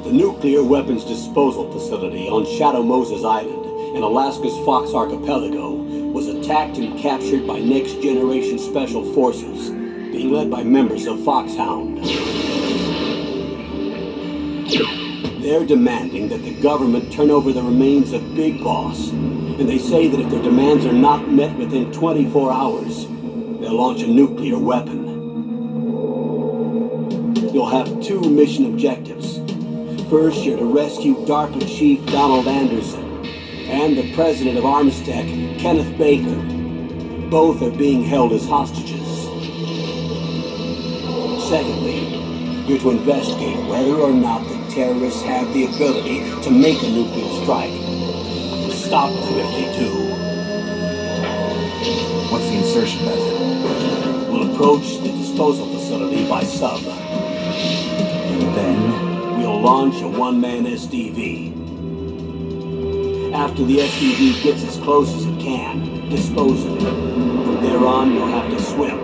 The nuclear weapons disposal facility on Shadow Moses Island in Alaska's Fox Archipelago was attacked and captured by next-generation special forces, being led by members of Foxhound. They're demanding that the government turn over the remains of Big Boss, and they say that if their demands are not met within 24 hours, they'll launch a nuclear weapon. You'll have two mission objectives. First, you're to rescue DARPA Chief Donald Anderson and the President of Armstech, Kenneth Baker. Both are being held as hostages. Secondly, you're to investigate whether or not the terrorists have the ability to make a nuclear strike. And stop them if they do. What's the insertion method? We'll approach the disposal facility by sub. And then? We'll launch a one-man SDV. After the SDV gets as close as it can, dispose of it. From there on, you'll have to swim.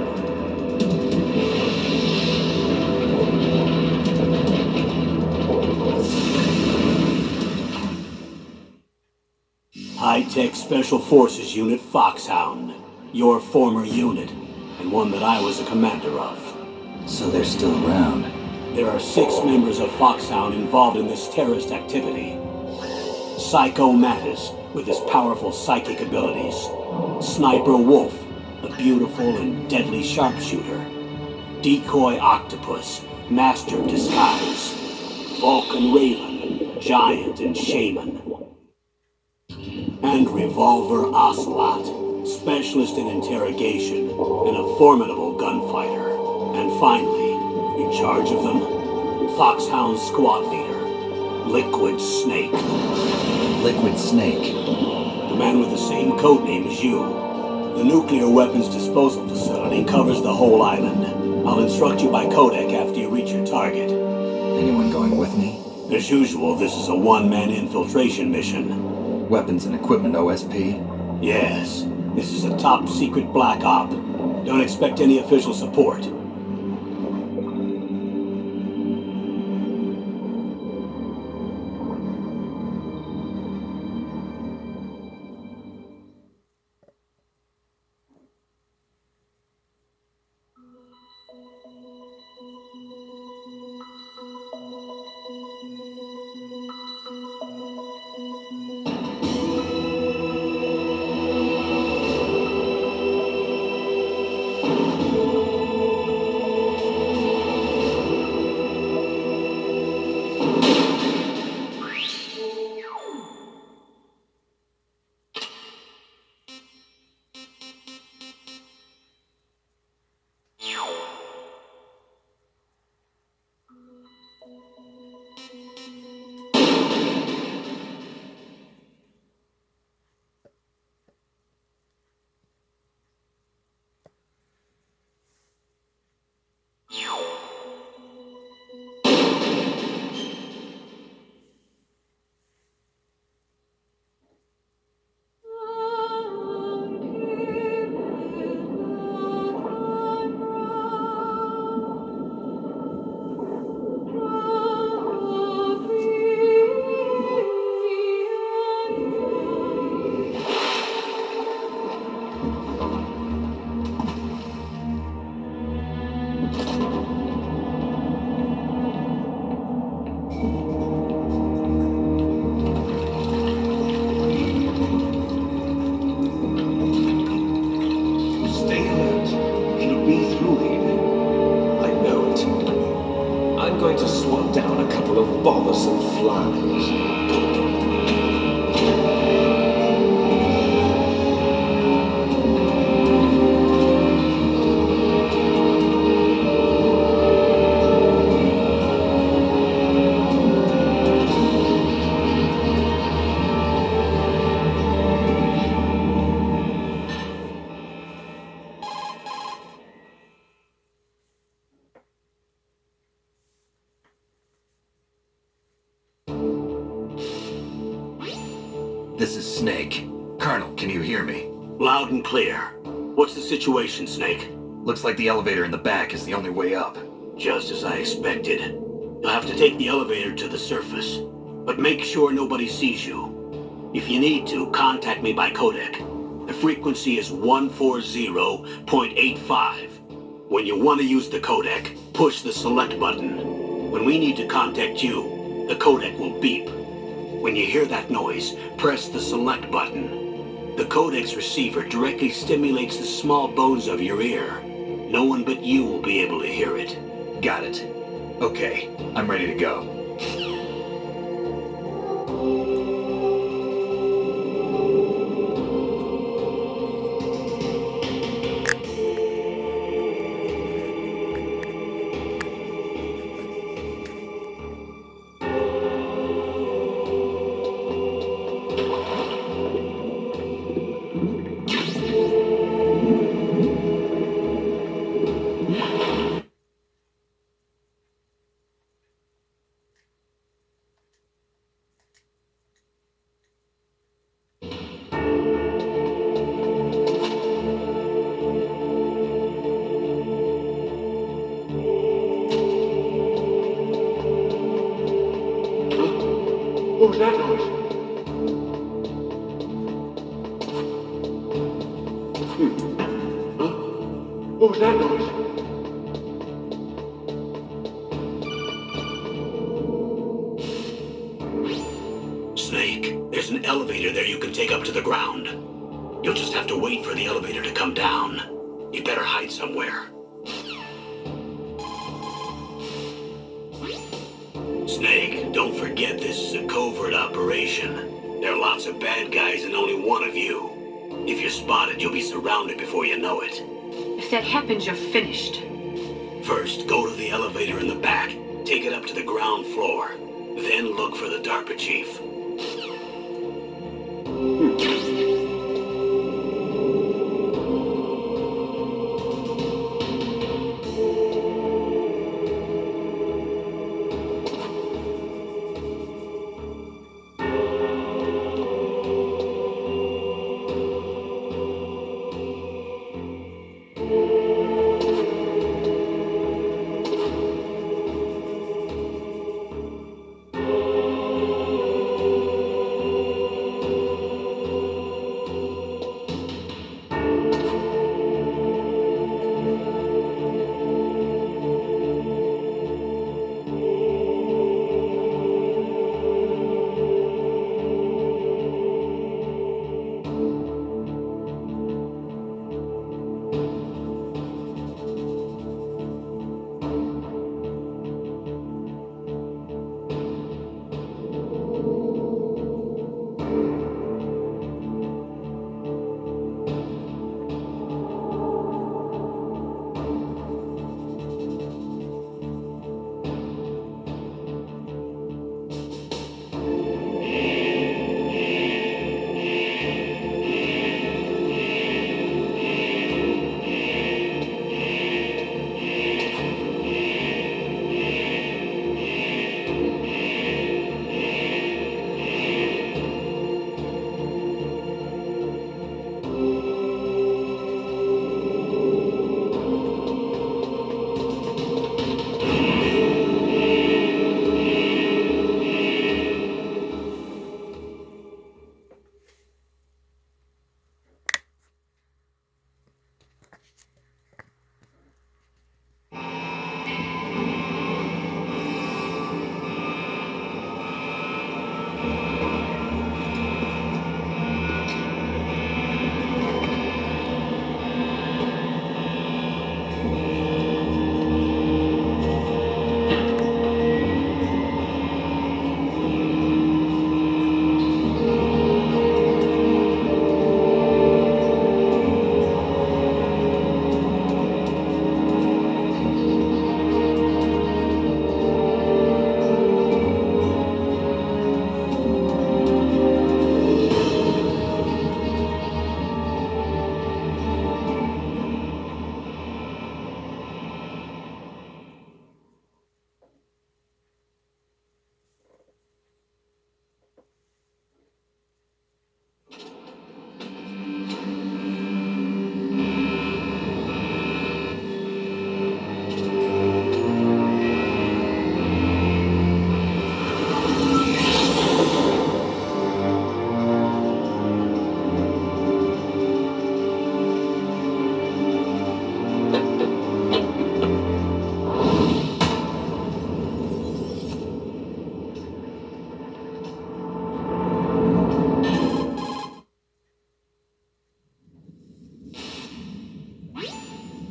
High-Tech Special Forces Unit Foxhound. Your former unit, and one that I was a commander of. So they're still around. There are 6 members of Foxhound involved in this terrorist activity. Psycho Mattis, with his powerful psychic abilities. Sniper Wolf, the beautiful and deadly sharpshooter. Decoy Octopus, master of disguise. Vulcan Raven, giant and shaman. And Revolver Ocelot, specialist in interrogation and a formidable gunfighter. And finally, in charge of them, Foxhound squad leader, Liquid Snake. Liquid Snake? The man with the same codename as you. The nuclear weapons disposal facility covers the whole island. I'll instruct you by codec after you reach your target. Anyone going with me? As usual, this is a one-man infiltration mission. Weapons and equipment OSP? Yes. This is a top-secret black op. Don't expect any official support. Bothersome flies. This is Snake. Colonel, can you hear me? Loud and clear. What's the situation, Snake? Looks like the elevator in the back is the only way up. Just as I expected. You'll have to take the elevator to the surface, but make sure nobody sees you. If you need to, contact me by codec. The frequency is 140.85. When you want to use the codec, push the select button. When we need to contact you, the codec will beep. When you hear that noise, press the select button. The codec's receiver directly stimulates the small bones of your ear. No one but you will be able to hear it. Got it. Okay, I'm ready to go. What was that noise? Huh? What was that noise? Snake, there's an elevator there you can take up to the ground. You'll just have to wait for the elevator to come down. You better hide somewhere. Snake, don't forget this is a covert operation. There are lots of bad guys and only one of you. If you're spotted, you'll be surrounded before you know it. If that happens, you're finished. First, go to the elevator in the back. Take it up to the ground floor. Then look for the DARPA chief.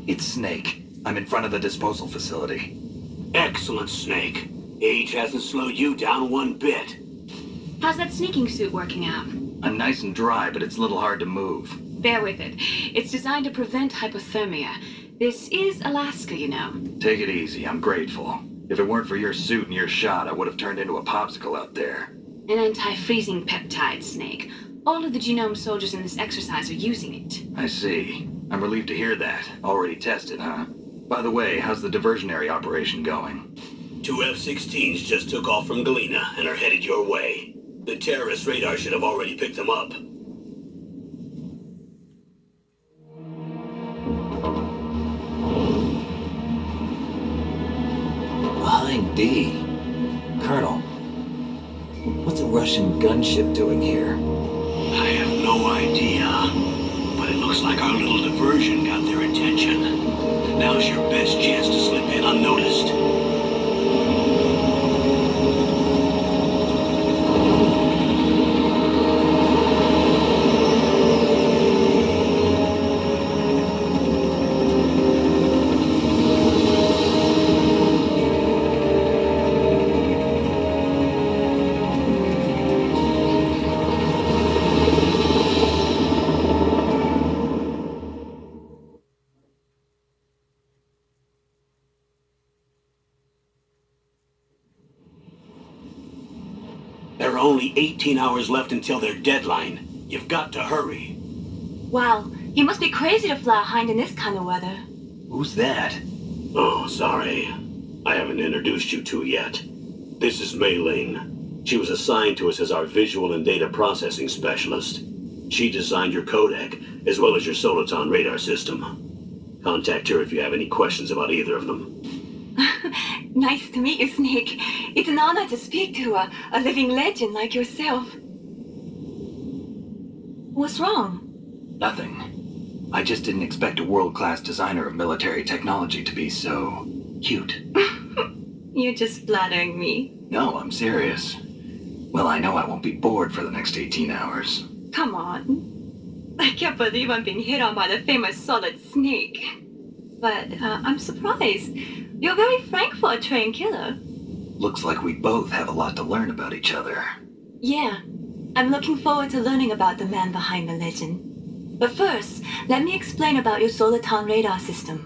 It's Snake. I'm in front of the disposal facility. Excellent, Snake. Age hasn't slowed you down one bit. How's that sneaking suit working out? I'm nice and dry, but it's a little hard to move. Bear with it. It's designed to prevent hypothermia. This is Alaska, you know. Take it easy, I'm grateful. If it weren't for your suit and your shot, I would have turned into a popsicle out there. An anti-freezing peptide, Snake. All of the genome soldiers in this exercise are using it. I see. I'm relieved to hear that. Already tested, huh? By the way, how's the diversionary operation going? 2 F-16s just took off from Galena and are headed your way. The terrorist radar should have already picked them up. Behind D. Colonel, what's a Russian gunship doing here? I have no idea, but it looks like our little diversion got their attention. Now's your best chance to slip in unnoticed. There are only 18 hours left until their deadline. You've got to hurry. Wow, you must be crazy to fly a hind in this kind of weather. Who's that? Oh, sorry. I haven't introduced you to yet. This is Mei Ling. She was assigned to us as our visual and data processing specialist. She designed your codec, as well as your Soliton radar system. Contact her if you have any questions about either of them. Nice to meet you, Snake. It's an honor to speak to a living legend like yourself. What's wrong? Nothing. I just didn't expect a world-class designer of military technology to be so cute. You're just flattering me. No, I'm serious. Well, I know I won't be bored for the next 18 hours. Come on. I can't believe I'm being hit on by the famous Solid Snake. But I'm surprised. You're very frank for a trained killer. Looks like we both have a lot to learn about each other. Yeah, I'm looking forward to learning about the man behind the legend. But first, let me explain about your Soliton radar system.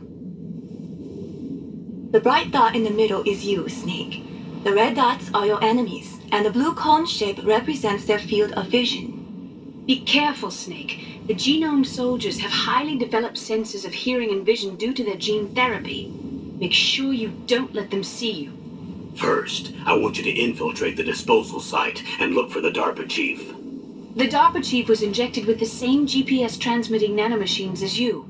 The bright dot in the middle is you, Snake. The red dots are your enemies, and the blue cone shape represents their field of vision. Be careful, Snake. The genome soldiers have highly developed senses of hearing and vision due to their gene therapy. Make sure you don't let them see you. First, I want you to infiltrate the disposal site and look for the DARPA chief. The DARPA chief was injected with the same GPS transmitting nanomachines as you.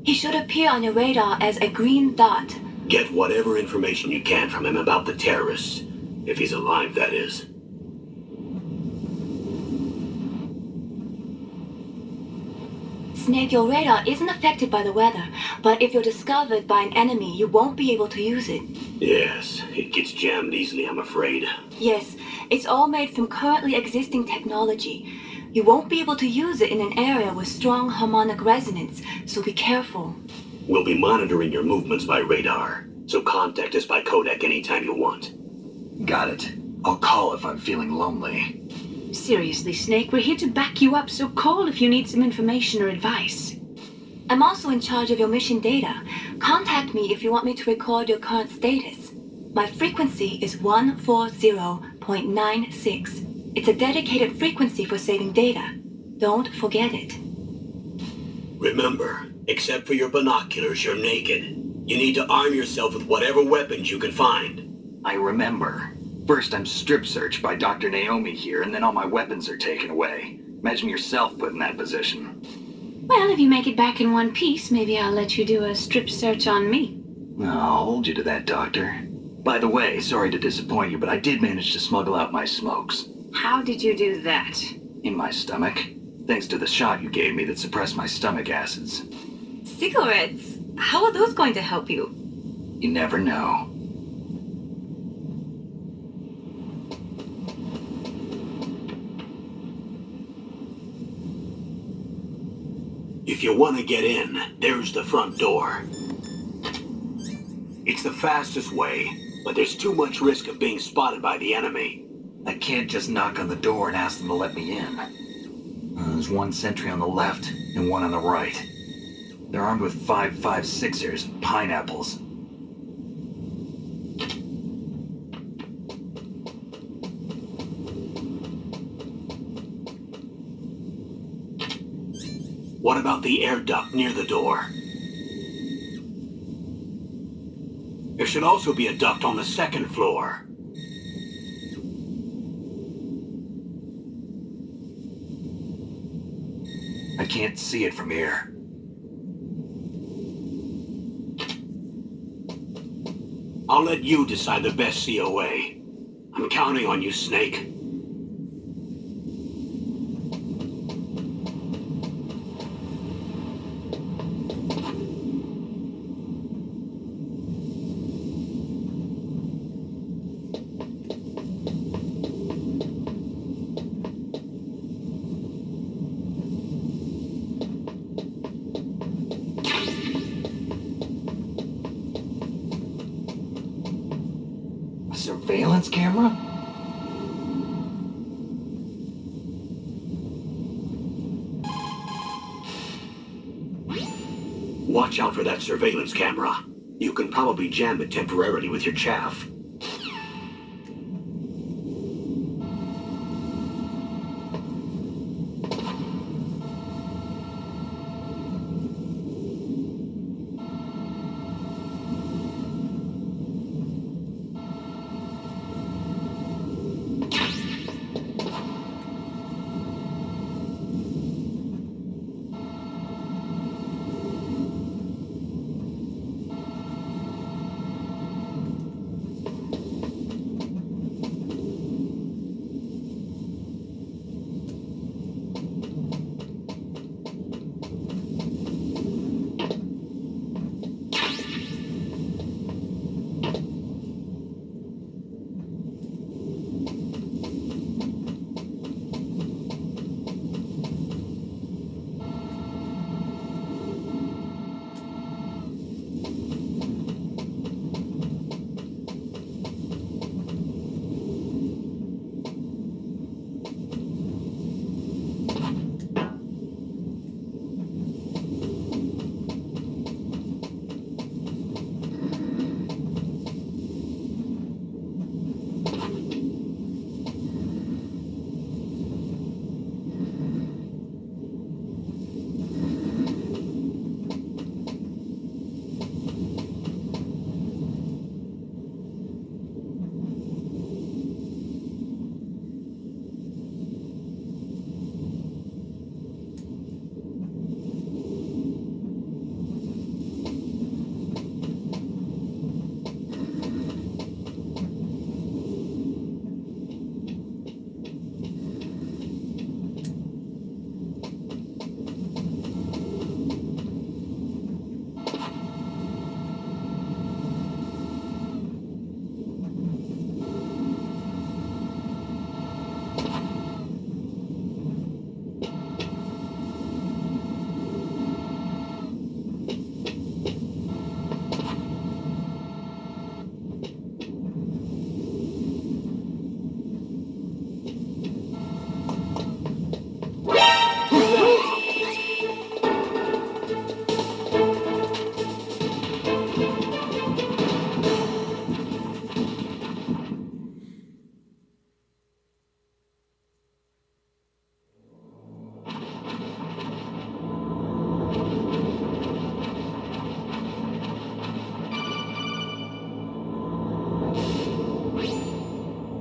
He should appear on your radar as a green dot. Get whatever information you can from him about the terrorists. If he's alive, that is. Snake, your radar isn't affected by the weather, but if you're discovered by an enemy, you won't be able to use it. Yes, it gets jammed easily, I'm afraid. Yes, it's all made from currently existing technology. You won't be able to use it in an area with strong harmonic resonance, so be careful. We'll be monitoring your movements by radar, so contact us by codec anytime you want. Got it. I'll call if I'm feeling lonely. Seriously, Snake, we're here to back you up, so call if you need some information or advice. I'm also in charge of your mission data. Contact me if you want me to record your current status. My frequency is 140.96. It's a dedicated frequency for saving data. Don't forget it. Remember, except for your binoculars, you're naked. You need to arm yourself with whatever weapons you can find. I remember. First I'm strip searched by Dr. Naomi here, and then all my weapons are taken away. Imagine yourself put in that position. Well, if you make it back in one piece, maybe I'll let you do a strip search on me. I'll hold you to that, Doctor. By the way, sorry to disappoint you, but I did manage to smuggle out my smokes. How did you do that? In my stomach. Thanks to the shot you gave me that suppressed my stomach acids. Cigarettes? How are those going to help you? You never know. If you want to get in, there's the front door. Snake's the fastest way, but there's too much risk of being spotted by the enemy. I can't just knock on the door and ask them to let me in. There's one sentry on the left and one on the right. They're armed with 5.56ers and pineapples. What about the air duct near the door? There should also be a duct on the second floor. I can't see it from here. I'll let you decide the best COA. I'm counting on you, Snake. Surveillance camera? Watch out for that surveillance camera. You can probably jam it temporarily with your chaff.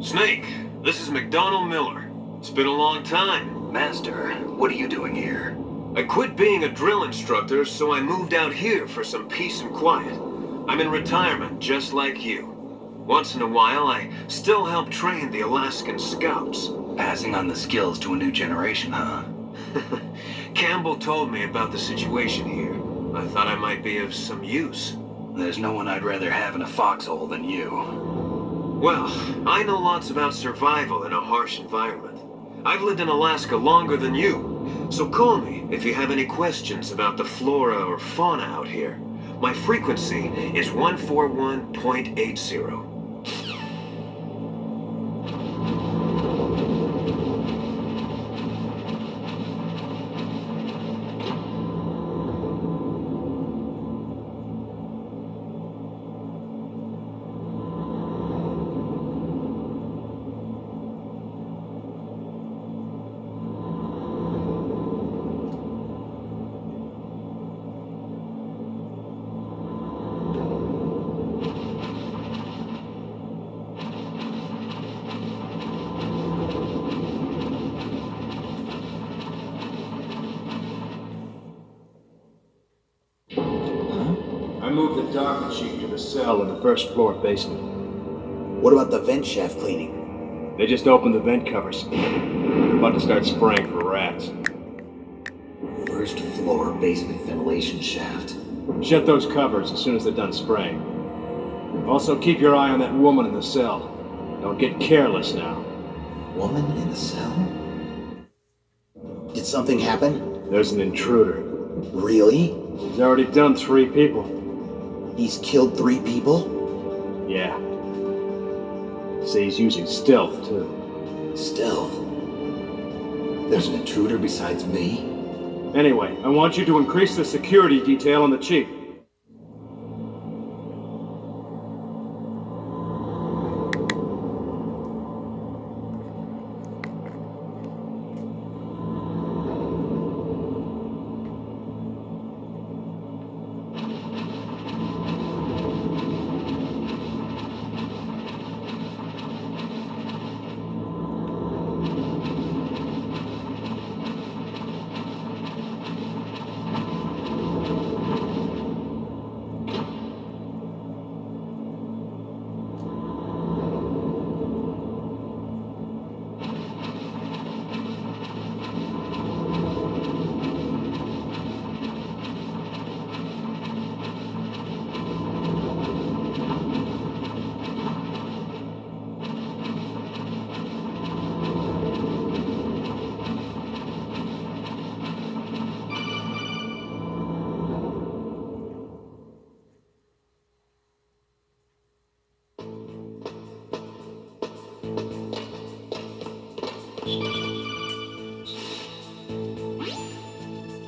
Snake, this is McDonald Miller. It's been a long time. Master, what are you doing here? I quit being a drill instructor, so I moved out here for some peace and quiet. I'm in retirement, just like you. Once in a while, I still help train the Alaskan Scouts. Passing on the skills to a new generation, huh? Campbell told me about the situation here. I thought I might be of some use. There's no one I'd rather have in a foxhole than you. Well, I know lots about survival in a harsh environment. I've lived in Alaska longer than you, so call me if you have any questions about the flora or fauna out here. My frequency is 141.80. I moved the dock machine to the cell in the first floor basement. What about the vent shaft cleaning? They just opened the vent covers. They're about to start spraying for rats. First floor basement ventilation shaft. Shut those covers as soon as they're done spraying. Also, keep your eye on that woman in the cell. Don't get careless now. Woman in the cell? Did something happen? There's an intruder. Really? He's already done 3 people. He's killed 3 people? Yeah. See, he's using stealth, too. Stealth? There's an intruder besides me? Anyway, I want you to increase the security detail on the chief.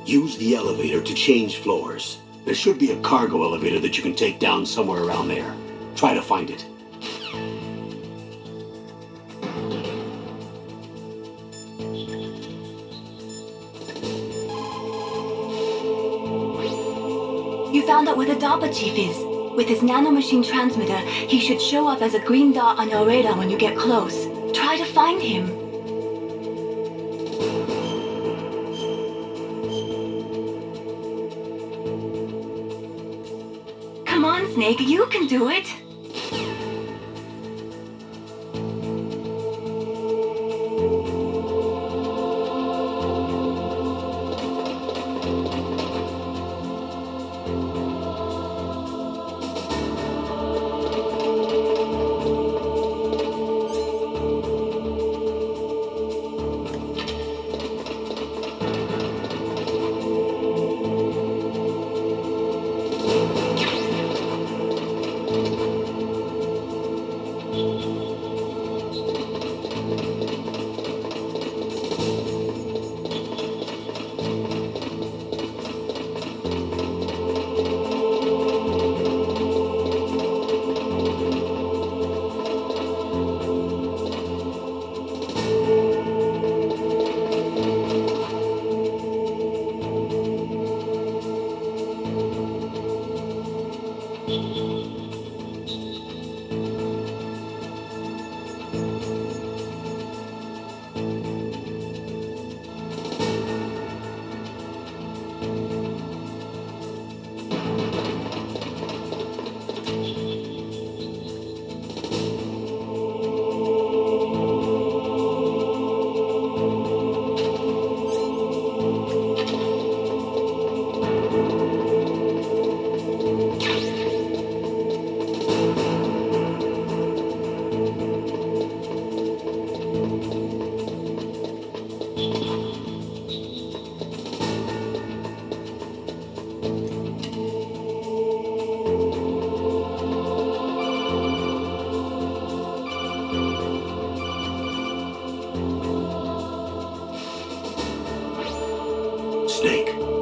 Use the elevator to change floors. There should be a cargo elevator that you can take down somewhere around there. Try to find it. You found out where the DARPA chief is. With his nanomachine transmitter, he should show up as a green dot on your radar when you get close. Try to find him. Come on, Snake, you can do it.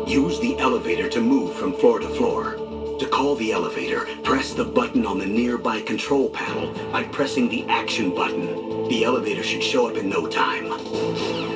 Use the elevator to move from floor to floor. To call the elevator, press the button on the nearby control panel by pressing the action button. The elevator should show up in no time.